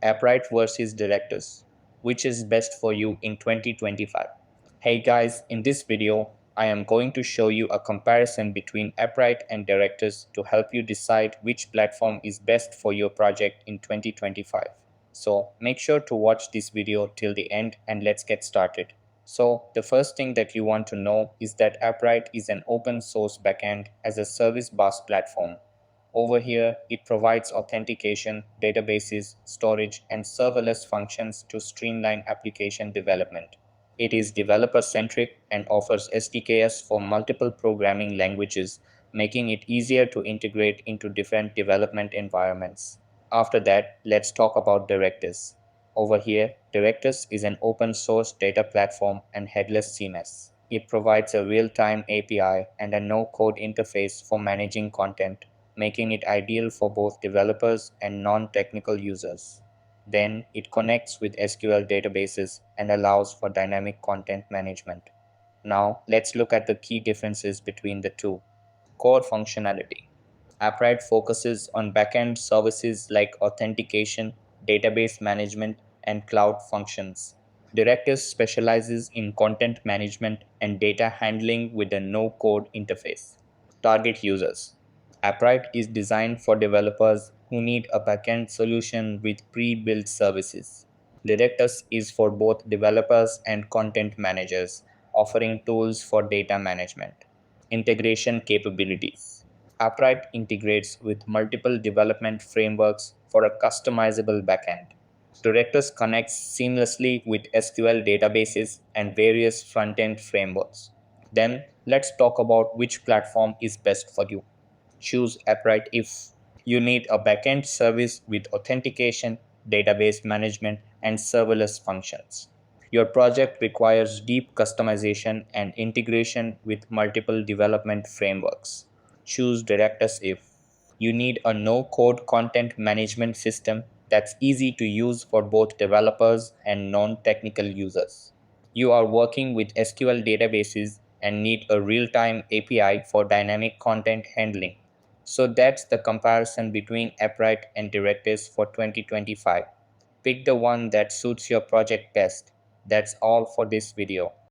Appwrite versus Directus. Which is best for you in 2025? Hey guys, in this video, I am going to show you a comparison between Appwrite and Directus to help you decide which platform is best for your project in 2025. So make sure to watch this video till the end and let's get started. So the first thing that you want to know is that Appwrite is an open source backend as a service bus platform. Over here, it provides authentication, databases, storage, and serverless functions to streamline application development. It is developer-centric and offers SDKs for multiple programming languages, making it easier to integrate into different development environments. After that, let's talk about Directus. Over here, Directus is an open-source data platform and headless CMS. It provides a real-time API and a no-code interface for managing content, making it ideal for both developers and non-technical users. Then it connects with SQL databases and allows for dynamic content management. Now let's look at the key differences between the two. Core functionality. Appwrite focuses on backend services like authentication, database management, and cloud functions. Directus specializes in content management and data handling with a no-code interface. Target users. Appwrite is designed for developers who need a backend solution with pre-built services. Directus is for both developers and content managers, offering tools for data management. Integration capabilities. Appwrite integrates with multiple development frameworks for a customizable backend. Directus connects seamlessly with SQL databases and various front-end frameworks. Then let's talk about which platform is best for you. Choose Appwrite if you need a backend service with authentication, database management, and serverless functions. Your project requires deep customization and integration with multiple development frameworks. Choose Directus if you need a no-code content management system that's easy to use for both developers and non-technical users. You are working with SQL databases and need a real-time API for dynamic content handling. So that's the comparison between Appwrite and Directus for 2025. Pick the one that suits your project best. That's all for this video.